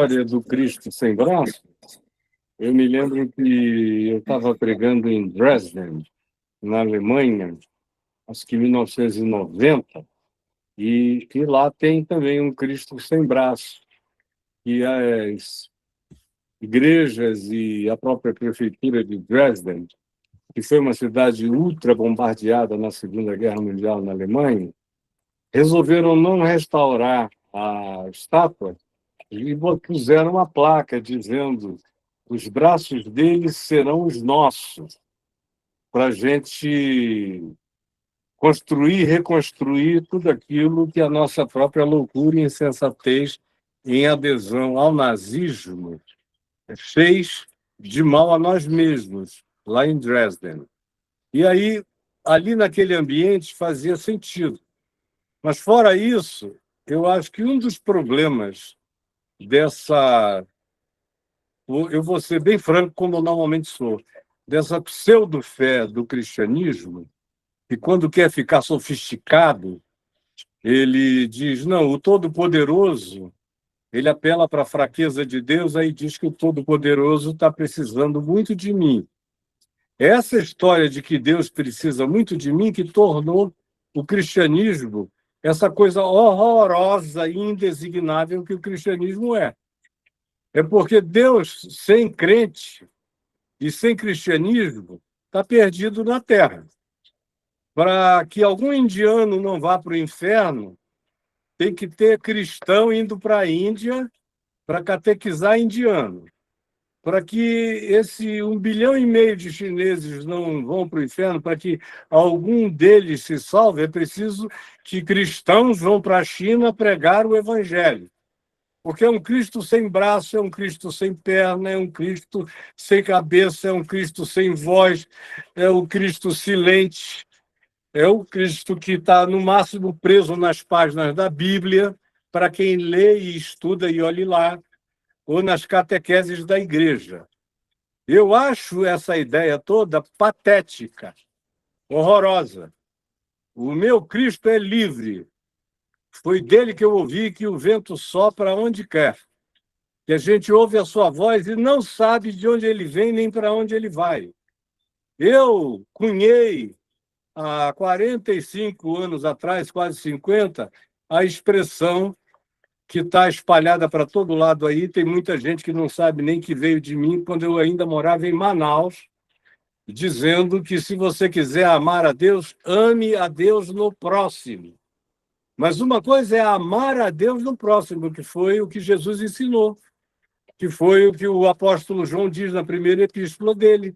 História do Cristo sem braço, eu me lembro que eu estava pregando em Dresden, na Alemanha, acho que em 1990, e lá tem também um Cristo sem braço, e as igrejas e a própria prefeitura de Dresden, que foi uma cidade ultra bombardeada na Segunda Guerra Mundial na Alemanha, resolveram não restaurar a estátua e puseram uma placa dizendo: os braços deles serão os nossos, para a gente construir e reconstruir tudo aquilo que a nossa própria loucura e insensatez em adesão ao nazismo fez de mal a nós mesmos, lá em Dresden. E aí, ali naquele ambiente, fazia sentido. Mas, fora isso, eu acho que um dos problemas dessa... Eu vou ser bem franco, como eu normalmente sou, dessa pseudo-fé do cristianismo, que quando quer ficar sofisticado, ele diz, não, o Todo-Poderoso, ele apela para a fraqueza de Deus, aí diz que o Todo-Poderoso está precisando muito de mim. Essa história de que Deus precisa muito de mim que tornou o cristianismo essa coisa horrorosa e indesignável que o cristianismo é. É porque Deus, sem crente e sem cristianismo, está perdido na Terra. Para que algum indiano não vá para o inferno, tem que ter cristão indo para a Índia para catequizar indiano. Para que esse 1,5 bilhão de chineses não vão para o inferno, para que algum deles se salve, é preciso que cristãos vão para a China pregar o evangelho. Porque é um Cristo sem braço, é um Cristo sem perna, é um Cristo sem cabeça, é um Cristo sem voz, é o Cristo silente, é o Cristo que está, no máximo, preso nas páginas da Bíblia, para quem lê e estuda e olhe lá, ou nas catequeses da igreja. Eu acho essa ideia toda patética, horrorosa. O meu Cristo é livre. Foi dele que eu ouvi que o vento sopra onde quer. Que a gente ouve a sua voz e não sabe de onde ele vem nem para onde ele vai. Eu cunhei, há 45 anos atrás, quase 50, a expressão que está espalhada para todo lado aí. Tem muita gente que não sabe nem que veio de mim quando eu ainda morava em Manaus, dizendo que se você quiser amar a Deus, ame a Deus no próximo. Mas uma coisa é amar a Deus no próximo, que foi o que Jesus ensinou, que foi o que o apóstolo João diz na primeira epístola dele,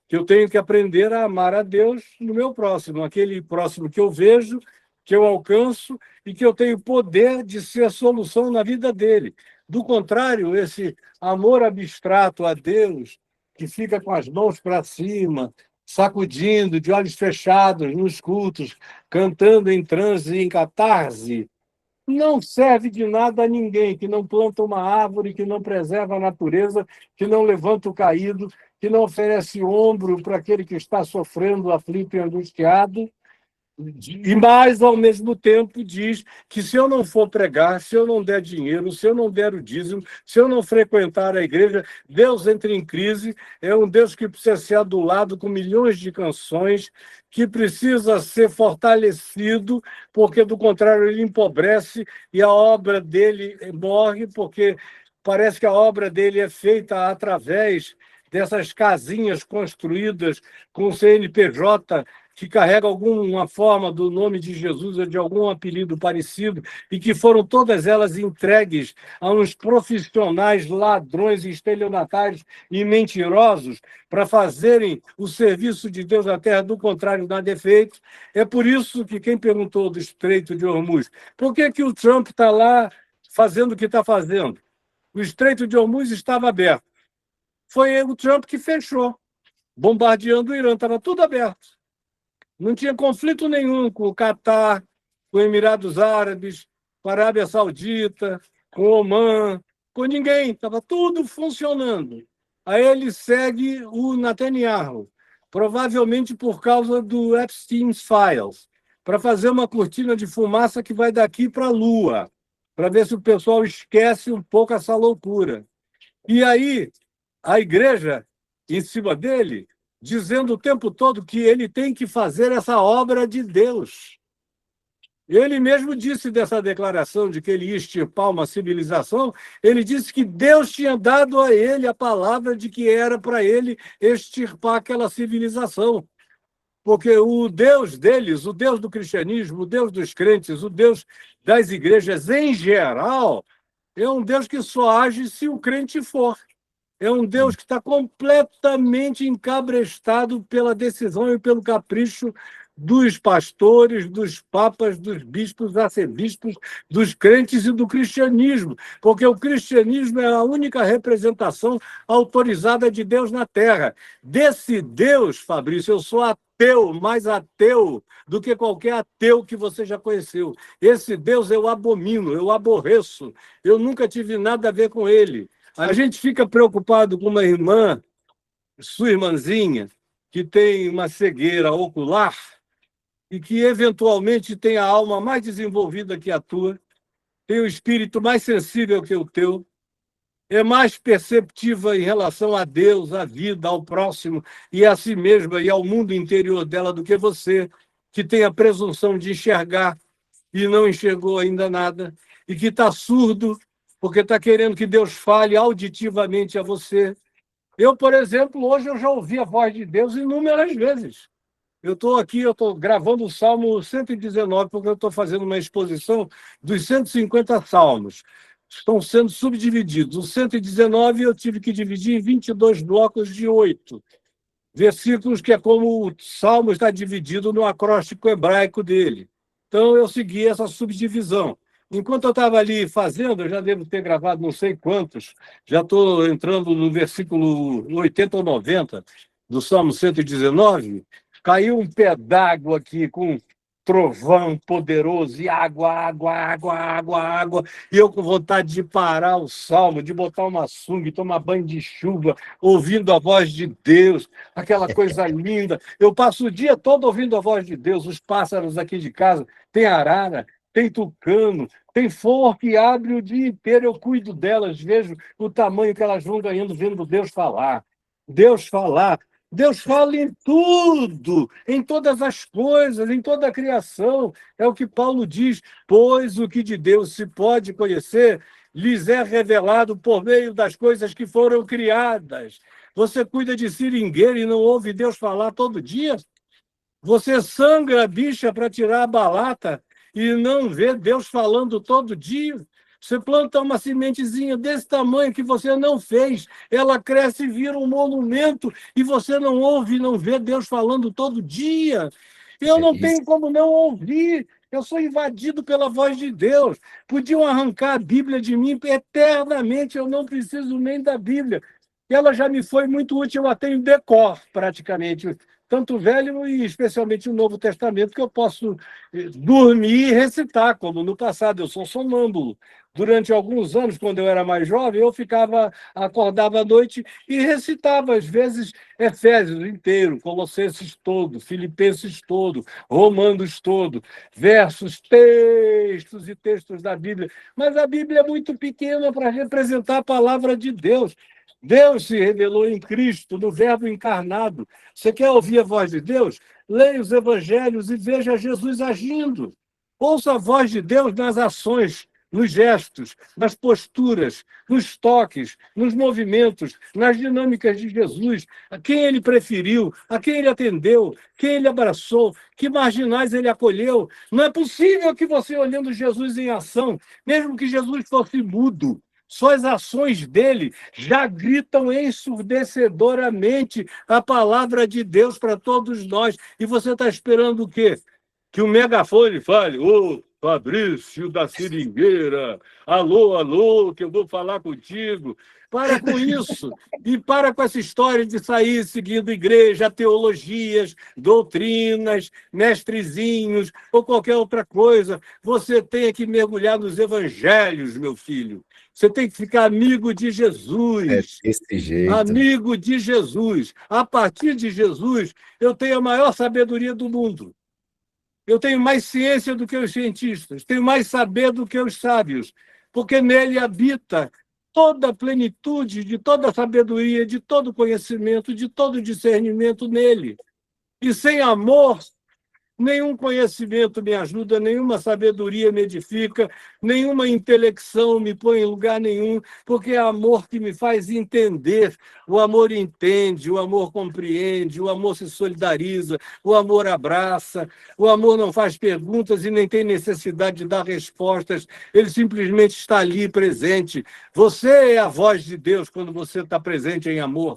que eu tenho que aprender a amar a Deus no meu próximo, aquele próximo que eu vejo, que eu alcanço e que eu tenho poder de ser a solução na vida dele. Do contrário, esse amor abstrato a Deus, que fica com as mãos para cima, sacudindo, de olhos fechados, nos cultos, cantando em transe e em catarse, não serve de nada a ninguém, que não planta uma árvore, que não preserva a natureza, que não levanta o caído, que não oferece ombro para aquele que está sofrendo, aflito e angustiado, e mais, ao mesmo tempo, diz que se eu não for pregar, se eu não der dinheiro, se eu não der o dízimo, se eu não frequentar a igreja, Deus entra em crise, é um Deus que precisa ser adulado com milhões de canções, que precisa ser fortalecido, porque, do contrário, ele empobrece e a obra dele morre, porque parece que a obra dele é feita através dessas casinhas construídas com o CNPJ, que carrega alguma forma do nome de Jesus ou de algum apelido parecido, e que foram todas elas entregues a uns profissionais ladrões, estelionatários e mentirosos para fazerem o serviço de Deus na terra, do contrário, nada é feito. É por isso que quem perguntou do Estreito de Hormuz, por que o Trump está lá fazendo o que está fazendo? O Estreito de Hormuz estava aberto. Foi o Trump que fechou, bombardeando o Irã, estava tudo aberto. Não tinha conflito nenhum com o Catar, com os Emirados Árabes, com a Arábia Saudita, com o Omã, com ninguém, estava tudo funcionando. Aí ele segue o Netanyahu, provavelmente por causa do Epstein's Files, para fazer uma cortina de fumaça que vai daqui para a Lua, para ver se o pessoal esquece um pouco essa loucura. E aí, a igreja, em cima dele, dizendo o tempo todo que ele tem que fazer essa obra de Deus. Ele mesmo disse dessa declaração de que ele ia extirpar uma civilização, ele disse que Deus tinha dado a ele a palavra de que era para ele extirpar aquela civilização. Porque o Deus deles, o Deus do cristianismo, o Deus dos crentes, o Deus das igrejas em geral, é um Deus que só age se o crente for. É um Deus que está completamente encabrestado pela decisão e pelo capricho dos pastores, dos papas, dos bispos, arcebispos, dos crentes e do cristianismo, porque o cristianismo é a única representação autorizada de Deus na Terra. Desse Deus, Fabrício, eu sou ateu, mais ateu do que qualquer ateu que você já conheceu. Esse Deus eu abomino, eu aborreço, eu nunca tive nada a ver com ele. A gente fica preocupado com uma irmã, sua irmãzinha, que tem uma cegueira ocular e que, eventualmente, tem a alma mais desenvolvida que a tua, tem o espírito mais sensível que o teu, é mais perceptiva em relação a Deus, à vida, ao próximo e a si mesma e ao mundo interior dela do que você, que tem a presunção de enxergar e não enxergou ainda nada, e que está surdo porque está querendo que Deus fale auditivamente a você. Eu, por exemplo, hoje eu já ouvi a voz de Deus inúmeras vezes. Eu estou aqui, eu estou gravando o Salmo 119, porque eu estou fazendo uma exposição dos 150 salmos. Estão sendo subdivididos. O 119 eu tive que dividir em 22 blocos de 8 versículos, que é como o Salmo está dividido no acróstico hebraico dele. Então, eu segui essa subdivisão. Enquanto eu estava ali fazendo, eu já devo ter gravado não sei quantos, já estou entrando no versículo 80 ou 90 do Salmo 119, caiu um pé d'água aqui com trovão poderoso e água, água, água, água, água, e eu com vontade de parar o salmo, de botar uma sunga e tomar banho de chuva, ouvindo a voz de Deus, aquela coisa linda. Eu passo o dia todo ouvindo a voz de Deus, os pássaros aqui de casa, tem arara, tem tucano, tem flor que abre o dia inteiro, eu cuido delas, vejo o tamanho que elas vão ganhando, vendo Deus falar. Deus falar. Deus fala em tudo, em todas as coisas, em toda a criação. É o que Paulo diz, pois o que de Deus se pode conhecer, lhes é revelado por meio das coisas que foram criadas. Você cuida de seringueira e não ouve Deus falar todo dia? Você sangra a bicha para tirar a balata e não vê Deus falando todo dia? Você planta uma sementezinha desse tamanho que você não fez, ela cresce e vira um monumento e você não ouve, não vê Deus falando todo dia. Eu não tenho como não ouvir. Eu sou invadido pela voz de Deus. Podiam arrancar a Bíblia de mim eternamente, eu não preciso nem da Bíblia. Ela já me foi muito útil, eu a tenho decor, praticamente. Tanto o Velho e especialmente o Novo Testamento, que eu posso dormir e recitar, como no passado. Eu sou sonâmbulo. Durante alguns anos, quando eu era mais jovem, eu acordava à noite e recitava, às vezes, Efésios inteiro, Colossenses todo, Filipenses todo, Romanos todo, versos, textos e textos da Bíblia. Mas a Bíblia é muito pequena para representar a palavra de Deus. Deus se revelou em Cristo, no Verbo encarnado. Você quer ouvir a voz de Deus? Leia os evangelhos e veja Jesus agindo. Ouça a voz de Deus nas ações, nos gestos, nas posturas, nos toques, nos movimentos, nas dinâmicas de Jesus, a quem ele preferiu, a quem ele atendeu, quem ele abraçou, que marginais ele acolheu. Não é possível que você, olhando Jesus em ação, mesmo que Jesus fosse mudo, só as ações dele já gritam ensurdecedoramente a palavra de Deus para todos nós. E você está esperando o quê? Que o megafone fale, ô, Fabrício da Seringueira, alô, alô, que eu vou falar contigo. Para com isso e para com essa história de sair seguindo igreja, teologias, doutrinas, mestrezinhos ou qualquer outra coisa. Você tem que mergulhar nos evangelhos, meu filho. Você tem que ficar amigo de Jesus. É desse jeito. Amigo de Jesus. A partir de Jesus, eu tenho a maior sabedoria do mundo. Eu tenho mais ciência do que os cientistas, tenho mais saber do que os sábios. porque nele habita toda a plenitude de toda a sabedoria, de todo conhecimento, de todo discernimento nele. E sem amor, nenhum conhecimento me ajuda, nenhuma sabedoria me edifica, nenhuma intelecção me põe em lugar nenhum, porque é amor que me faz entender. O amor entende, o amor compreende, o amor se solidariza, o amor abraça, o amor não faz perguntas e nem tem necessidade de dar respostas, ele simplesmente está ali presente. Você é a voz de Deus quando você está presente em amor.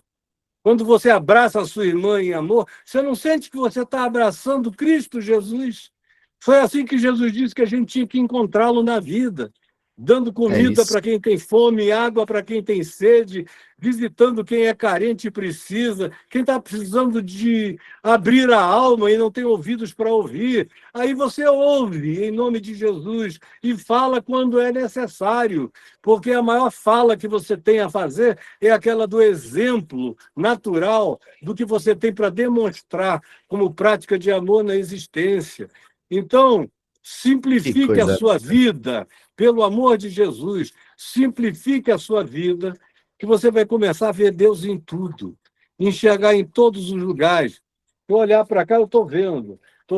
Quando você abraça a sua irmã em amor, você não sente que você está abraçando Cristo Jesus? Foi assim que Jesus disse que a gente tinha que encontrá-lo na vida, dando comida para quem tem fome, água para quem tem sede, visitando quem é carente e precisa, quem está precisando de abrir a alma e não tem ouvidos para ouvir. Aí você ouve em nome de Jesus e fala quando é necessário, porque a maior fala que você tem a fazer é aquela do exemplo natural do que você tem para demonstrar como prática de amor na existência. Então, simplifique a sua vida, pelo amor de Jesus, simplifique a sua vida, que você vai começar a ver Deus em tudo, enxergar em todos os lugares. Eu olhar para cá, eu estou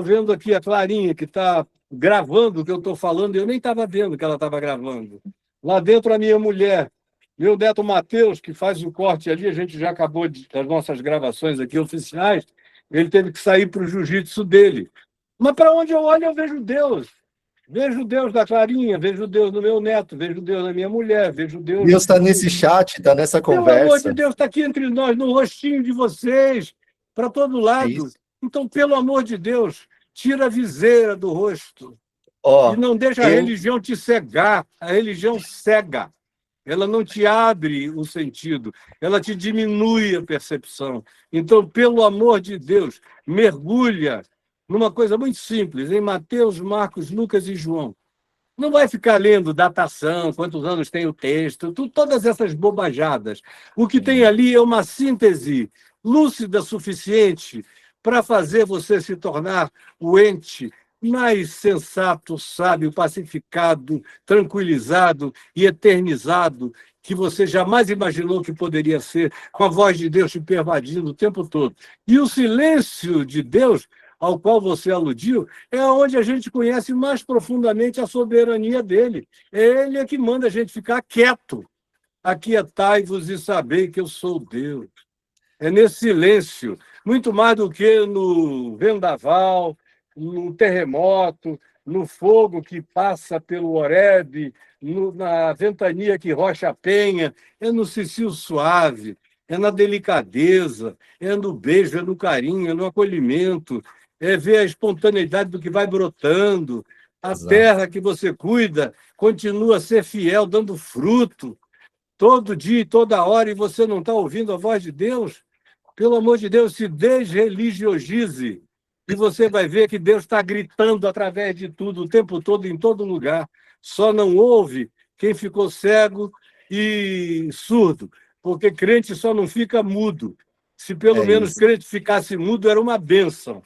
vendo aqui a Clarinha, que está gravando o que eu estou falando, eu nem estava vendo que ela estava gravando. Lá dentro, a minha mulher, meu neto Matheus, que faz o corte ali, a gente já acabou as nossas gravações aqui oficiais, ele teve que sair para o jiu-jitsu dele. Mas para onde eu olho, eu vejo Deus. Vejo Deus da Clarinha, vejo Deus no meu neto, vejo Deus na minha mulher, vejo Deus... Deus está nesse chat, está nessa conversa. Pelo amor de Deus, está aqui entre nós, no rostinho de vocês, para todo lado. Então, pelo amor de Deus, tira a viseira do rosto. E não deixa a religião te cegar. A religião cega. Ela não te abre o sentido, ela te diminui a percepção. Então, pelo amor de Deus, mergulha numa coisa muito simples, em Mateus, Marcos, Lucas e João. Não vai ficar lendo datação, quantos anos tem o texto, todas essas bobajadas. O que tem ali é uma síntese lúcida suficiente para fazer você se tornar o ente mais sensato, sábio, pacificado, tranquilizado e eternizado que você jamais imaginou que poderia ser, com a voz de Deus te pervadindo o tempo todo. E o silêncio de Deus, ao qual você aludiu, é onde a gente conhece mais profundamente a soberania dele. Ele é que manda a gente ficar quieto. Aquietai-vos e sabei que eu sou Deus. É nesse silêncio, muito mais do que no vendaval, no terremoto, no fogo que passa pelo Horebe, na ventania que rocha a penha, é no cicio suave, é na delicadeza, é no beijo, é no carinho, é no acolhimento, é ver a espontaneidade do que vai brotando. A terra que você cuida continua a ser fiel, dando fruto, todo dia e toda hora, e você não está ouvindo a voz de Deus? Pelo amor de Deus, se desreligiogize, e você vai ver que Deus está gritando através de tudo, o tempo todo, em todo lugar. Só não ouve quem ficou cego e surdo, porque crente só não fica mudo. Se pelo menos crente ficasse mudo, era uma bênção.